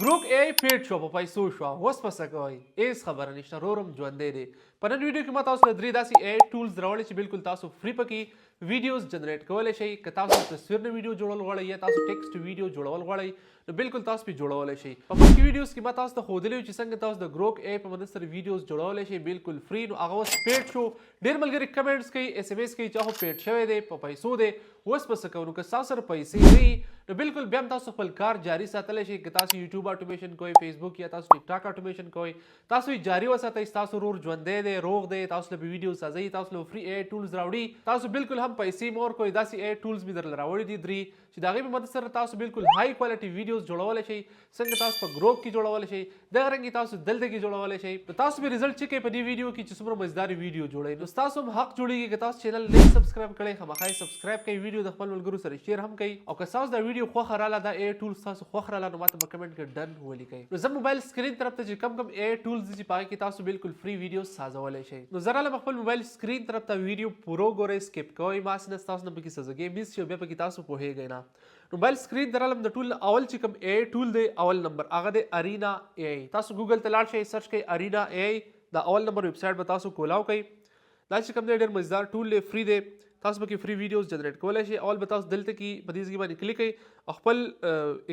ګروک ای پیډ شو په پیسو شو اوس پس کوي ایس خبره نشته رورم ژوندې دي په نن ویډیو کې ما تاسو ته درې داسې ای ټولز راوړي چې بالکل تاسو فری پکې ویډیوز جنریټ کولی شئ که تاسو تصویر نه ویډیو جوړول غواړئ یا تاسو ټیکسټ ویډیو جوړول غواړئ نو بالکل تاسو پې جوړولی شئ په مخکې ویډیوز کې ما تاسو ته ښودلی چې څنګه تاسو د ګروک ای په مدد سره ویډیوز جوړولی شئ بالکل فری نو هغه اوس پیډ شو ډېر ملګري کمنټس کوي اس ام اس کوي چې هغه پیډ شوی دی په پیسو دی اوس په څه کوو نو که ستاسو سره پیسې نه وي نو بالکل بیا هم تاسو خپل کار جاري ساتلی شئ که تاسو یوټیوب اټومیشن کوئ فیسبوک یا تاسو ټیک ټاک اټومیشن کوئ تاسو یې جاري وساتئ ستاسو ورور ژوندی دی روغ دی تاسو له ویډیو سازئ تاسو له فری ای ټولز راوړي تاسو بالکل هم پیسې مور کوئ داسې ای ټولز مې درله راوړي دي درې چې د هغې په مدد سره تاسو بالکل های کوالټي ویډیوز جوړولی شئ څنګه تاسو په ګروک کې جوړولی شئ دغه رنګې تاسو دلته کې جوړولی شئ نو تاسو به رزلټ چیک کړئ په دې ویډیو کې چې څومره مزدارې ویډیو جوړئ نو ستاسو هم حق جوړېږي که تاسو چینل نه سبسکرایب کړئ خامخا یې سبسکرایب کړئ ویډیو د خپل ملګرو سره شیر هم کړئ او که ستاسو دا ویډیو خوښه راله دا ای ټولز تاسو خوښ راله نو ماته په کمنټ کې ډن ولیکئ نو زه موبایل سکرین طرف ته چې کم کم ای ټولز دي چې په هغې کې تاسو بالکل فری ویډیو سازولی شئ نو زه راغلم خپل موبایل سکرین طرف ته ویډیو پورو ګورئ سکپ کوئ ماسې نه ستاسو نه پکې څه ځګې مس شي او بیا پکې تاسو پوهېږئ نه موبایل سکرین ته رالم د ټول اول چې کوم ای ټول دی اول نمبر هغه دی ارینا ای تاسو ګوګل ته لاړ شئ سرچ کړئ ارینا ای دا اول نمبر ویب سایټ به تاسو کولاو کوئ دا چې کوم دی ډېر مزدار ټول دی فری دی تاسو پکې فری ویډیوز جنریټ کولی شئ اول به تاسو دلته کې په دې ځای باندې کلیک کړئ او خپل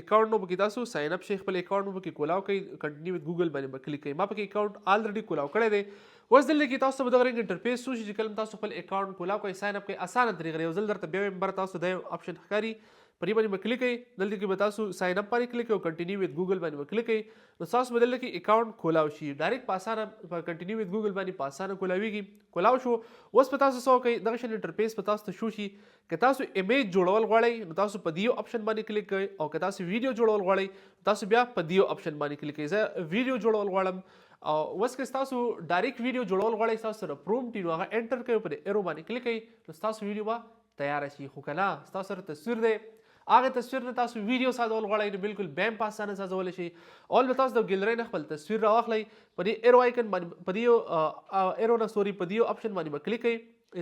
اکاونټ نو پکې تاسو ساین اپ شئ خپل اکاونټ نو پکې کولاو کړئ کنټینیو وذ ګوګل باندې به کلیک کړئ ما پکې اکاونټ آلریډي کولاو کړی دی اوس دلته کې تاسو به دغه رنګ انټرفیس شو چې کله تاسو خپل اکاونټ کولاو کړئ ساین اپ کړئ اسانه طریقه یو ځل درته بیا بر تاسو د آپشن ښکاري په دې باندې به کلیک کړئ دلته کې به تاسو ساین اپ باندې کلیک کړئ او کنټینیو وذ ګوګل باندې به کلیک کړئ نو تاسو به دلته کې اکاونټ کولاو شي ډایرکټ په اسانه په کنټینیو وذ ګوګل باندې په اسانه کولاویږي کولاو شو اوس په تاسو څه وکړئ دغه شان انټرفیس په تاسو ته شو شي که تاسو امیج جوړول غواړئ نو تاسو په دې آپشن باندې کلیک کړئ او که تاسو ویډیو جوړول غواړئ تاسو بیا په دې آپشن باندې کلیک کړئ زه ویډیو جوړول غواړم او اوس که تاسو ډایرکټ ویډیو جوړول غواړئ تاسو سره پرومپټ نو هغه انټر کړئ په ایرو باندې کلیک کړئ نو تاسو ویډیو به تیار شي خو که نه تاسو سره تصویر دی هغه تصویر نه تاسو ویډیو سازول غواړئ نو بالکل بیم په اسانه سازولی شئ اول به تاسو د ګیلرۍ نه خپل تصویر راواخلئ په دې ایرو آیکن باندې په دې ایرو نه سوري په دې آپشن باندې به کلیک کړئ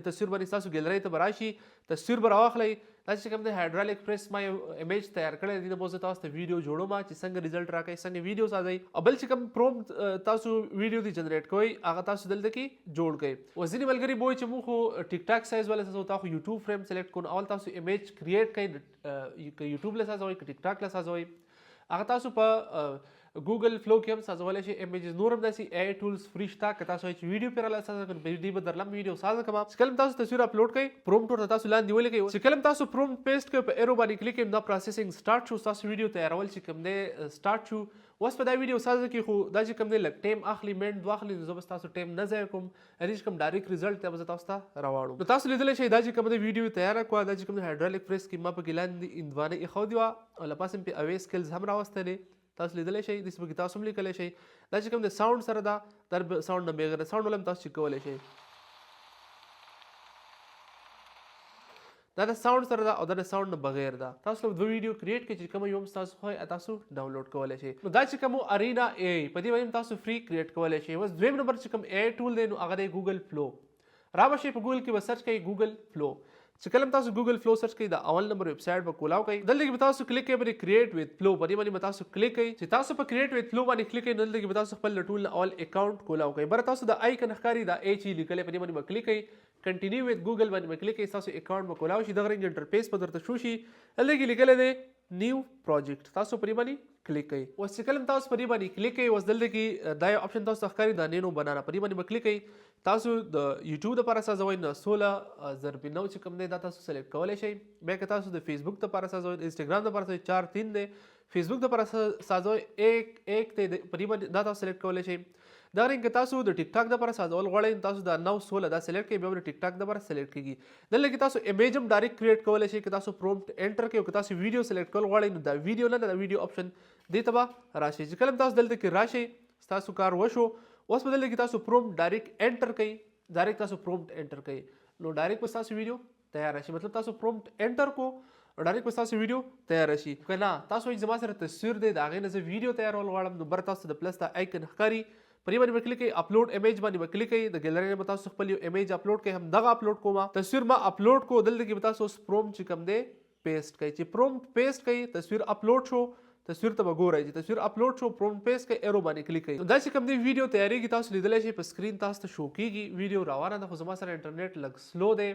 تصویر باندې تاسو ګیلرۍ ته به راشي تصویر به راواخلئ دا چې کوم دی هایډرالیک پریس ما یو امیج تیار کړی دی نه به زه تاسو ته ویډیو جوړوم چې څنګه رزلټ راکوي څنګه ویډیو سازئ او بل چې کوم پرومپټ تاسو ویډیو دی جنریټ کوئ هغه تاسو دلته کې جوړ کړئ اوس ځینې ملګري به وایي چې موږ خو ټیک ټاک سایز والا سازو تا خو یوټیوب فریم سلیکټ کړو اول تاسو امیج کریټ کړئ که یوټیوب له سازوئ که ټیک ټاک له سازوئ هغه تاسو په ګوګل فلو کې هم سازولی شئ امیجز نور هم داسې ای ټولز فری شته که تاسو وایئ چې ویډیو پرې راله سازه کړم دې به درله ویډیو سازه کړم چې کله تاسو تصویر اپلوډ کړئ پرومپټ ورته تاسو لاندې ولیکئ چې کله تاسو پرومپټ پیسټ کړئ په ایرو باندې کلیک کړئ دا پروسیسینګ سټارټ شو تاسو ویډیو تیارول چې کوم دی سټارټ شو اوس په دا ویډیو سازه کې خو دا چې کوم دی لږ ټایم اخلي منټ واخلي نو زه به ستاسو ټایم نه ضایع کوم هغې چې کوم ډایرکټ رزلټ دی به زه تاسو ته راواړم نو تاسو لیدلی شئ دا چې کوم دی ویډیو تیاره کړه دا چې کوم دی هایډرالیک پریس کې ما پکې لاندې هندوانه ایښودې وه او له پاسه مې پې اویس سکلز هم راوستلی تاسو لیدلی شئ داسې پکې تاسو هم لیکلی شئ دا چې کوم د ساوند سره ده دا ساوند نه بغیر ساوند والا هم تاسو چیک کولی شئ دا د ساوند سره ده او دا د ساوند نه بغیر ده تاسو له دوه ویډیو کریټ کړئ چې کومه یو هم ستاسو خوښ تاسو ډاونلوډ کولی شئ نو دا چې کوم ارینا ای په دې باندې هم تاسو فری کریټ کولی شئ اوس دویم نمبر چې کوم ای ټول دی نو هغه دی ګوګل فلو را به شئ په ګوګل کې به سرچ کوئ ګوګل فلو چې کله تاسو ګوګل فلو سرچ کړئ د اول نمبر ویب سایټ به کولاو کوئ دلته کې به تاسو کلیک کوئ باندې کریټ وذ فلو په دې باندې به تاسو کلیک کوئ چې تاسو په کریټ وذ فلو باندې کلیک کوئ دلته کې به تاسو خپل ټول اول اکاونټ کولاو کوئ بره تاسو د آیکن ښکاري دا ای چې لیکلی په دې باندې به کلیک کوئ کنټینیو وذ ګوګل باندې به کلیک کوئ ستاسو اکاونټ به کولاو شي دغه رنګ انټرفیس به درته شو شي دلته کې لیکلی دی نیو پروجیکټ تاسو په دې باندې کلیک کوئ اوس چې کله تاسو په دې باندې کلیک کوئ اوس دلته کې دا یو آپشن تاسو ته ښکاري دا نینو بنانا په دې باندې به کلیک کوئ تاسو د یوټیوب دپاره سازوئ نه 16 ضرب 9 چې کوم دی دا تاسو سلیکټ کولی شئ بیا که تاسو د فیسبوک دپاره سازوئ انسټاګرام دپاره سازوئ 4 3 دی فیسبوک دپاره سازوئ 1 1 دی په دې باندې دا تاسو سلیکټ کولی شئ دا رنګ که تاسو د ټیک ټاک دپاره سازول غواړئ تاسو دا 9 16 دا سلیکټ کړئ بیا د ټیک ټاک دپاره سلیکټ کېږي دلته کې تاسو امیج هم ډایرکټ کریټ کولی شئ که تاسو پرومپټ انټر کړئ او که تاسو ویډیو سلیکټ کول غواړئ نو دا ویډیو نه دا ویډیو آپشن دې ته به راشئ چې کله تاسو دلته کې راشئ ستاسو کار وشو اوس په دلته کې تاسو پرومپټ ډایرکټ انټر کړئ ډایرکټ تاسو پرومپټ انټر کړئ نو ډایرکټ به ستاسو ویډیو تیار شي مطلب تاسو پرومپټ انټر کو ډایرکټ به ستاسو ویډیو تیار شي که نه تاسو وایئ زما سره تصویر دی د هغې نه زه ویډیو تیارول غواړم نو بر تاسو د پلس د آیکن ښکاري په دې باندې به کلیک کړئ اپلوډ امیج باندې به کلیک کړئ د ګیلرۍ نه به تاسو خپل یو امیج اپلوډ کړئ هم دغه اپلوډ کومه تصویر ما اپلوډ کو دلته کې به تاسو اوس پرومپټ چې کوم دی پیسټ کړئ چې پرومپټ پیسټ کړئ تصویر اپلوډ شو تصویر ته به ګورئ چې تصویر اپلوډ شو پرومپټ پیسټ کړئ ایرو باندې کلیک کړئ. دا چې کوم دی ویډیو تیاریږي تاسو لیدلی شئ په سکرین تاسو ته شو کیږي ویډیو روانه ده خو زما سره انټرنیټ لږ سلو دی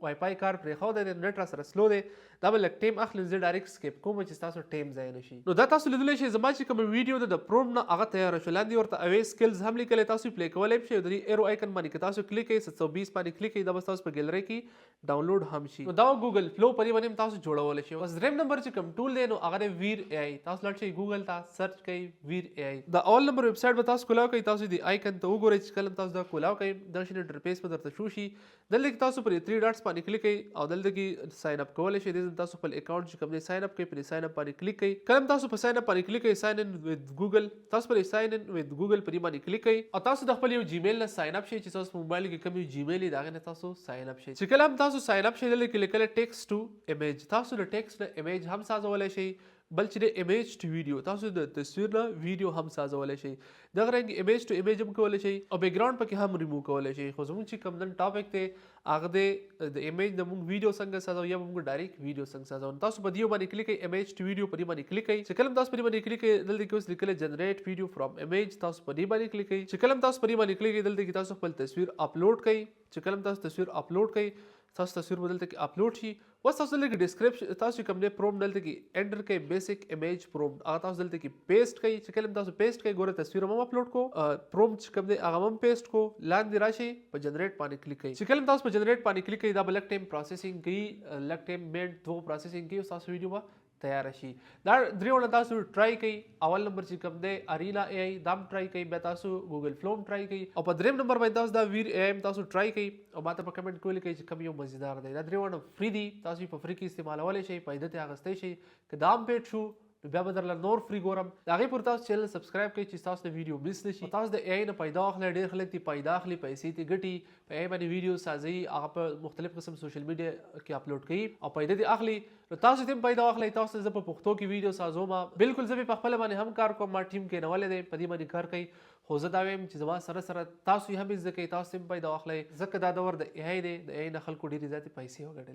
وای فای کار پرېښود دی نټ را سره سلو دی دا به لږ ټیم اخلي زه ډایرکټ سکیپ کوم چې ستاسو ټیم ضایع نه شي. نو دا تاسو لیدلی شئ زما چې کوم ویډیو ده د پرومپټ نه هغه تیاره شو لاندې ورته اویس سکلز هم لیکلی تاسو پلی کولی شئ د دې ایرو آیکن باندې که تاسو کلیک کړئ 720 باندې کلیک کړئ دا به ستاسو په ګیلرۍ کې ډاونلوډ هم شي. نو دا ګوګل فلو په دې باندې هم تاسو جوړولی شئ. اوس دریم نمبر چې کوم ټول دی نو هغه دی ویر ای آی. تاسو لاړ شئ ګوګل ته سرچ کړئ ویر ای آی. د اول نمبر ویب سایټ به تاسو کولاو کوئ تاسو د آیکن ته وګورئ چې کله تاسو دا کولاو کوئ دا شین انټرفیس به درته شو شي دلته کې تاسو پر 3 ډاټس باندې کلیک کړئ او دلته کې ساين اپ کولی شئ دلته تاسو خپل اکاونټ چې کوم دی ساين اپ کړئ پر ساين اپ باندې کلیک کړئ کله تاسو په ساين اپ باندې کلیک کړئ ساين ان وذ ګوګل تاسو پر ساين ان وذ ګوګل پر باندې کلیک کړئ او تاسو د خپل یو جیمیل نه ساين اپ شئ چې تاسو موبایل کې کوم یو جیمیل دی هغه نه تاسو ساين اپ شئ. چې کله تاسو ساين اپ شئ دلته کې لیکل ټیکسټ ټو ایمیج تاسو د ټیکسټ نه ایمیج هم سازولی شئ بل چې د ایمیج ټو ویډیو تاسو د تصویر نه ویډیو هم سازولی شئ دغه رنګ ایمیج ټو ایمیج هم کولی شئ او بیک ګراوند پکې هم ریموو کولی شئ. خو زموږ چې کوم نن ټاپک دی هغه د ایمیج نه موږ ویډیو څنګه سازو یا موږ ډایرکټ ویډیو څنګه سازو. تاسو په دې باندې کلیک کړئ ایمیج ټو ویډیو په دې باندې کلیک کړئ چې کله تاسو په دې باندې کلیک کړئ دلته کې اوس لیکلی جنریټ ویډیو فرام ایمیج تاسو په دې باندې کلیک کړئ چې کله تاسو په دې باندې کلیک کړئ دلته کې تاسو خپل تصویر اپلوډ کړئ چې کله تاسو تصویر اپلوډ کړئ تاسو تصویر بدلته کې اپلوډ شي اوس تاسو دلته کې ډسکرپشن تاسو کوم دی پرومپټ دلته کې انټر کړئ بیسیک ایمیج پرومپټ هغه تاسو دلته کې پیسټ کړئ چې کله تاسو پیسټ کړئ ګوره تصویر هم اپلوډ کو پرومپټ چې کوم دی هغه هم پیسټ کو لاندې راشي په جنریټ باندې کلیک کړئ چې کله تاسو په جنریټ باندې کلیک کړئ دا بل ټایم پروسیسینګ کوي لږ ټایم منټ 2 پروسیسینګ کوي تاسو ویډیو به تیار شي. دا دریونه تاسو ټرای کړئ اول نمبر چې کوم دی ارینا ای آی دام ټرای کړئ بیا تاسو ګوګل فلوم ټرای کړئ او په دریم نمبر باندې تاسو دا ویر ای آی تاسو ټرای کړئ او ماته په کمنټ کې ولیکئ چې کوم یو مزیدار دی. دا دریونه فری دي تاسو په فری کې استعمالولی شئ فایده ترې اخیستی شئ که دا هم پیډ شو بیا به درله نور فری ګورم د هغې پورې تاسو چینل سبسکرایب کړئ چې تاسو د ویډیو مس نه شي. تاسو د ای آی نه پیدا واخلئ ډېر خلک دې پیدا اخلي پیسې ترې ګټي په ای آی باندې ویډیو سازوي هغه په مختلف قسم سوشل میډیا کې اپلوډ کوي او پیدا دې اخلي نو تاسو ترې هم پیدا واخلئ. تاسو زه په پښتو کې ویډیو سازوم بالکل زه په خپله باندې هم کار کوم ما ټیم کې نولی دی په دې باندې کار کوي خو زه دا وایم چې زما سره سره تاسو یې هم زده کوئ تاسو هم پیدا واخلئ ځکه دا دور د ای آی دی د ای آی نه خلکو ډېرې زیاتې پیسې وګټلې.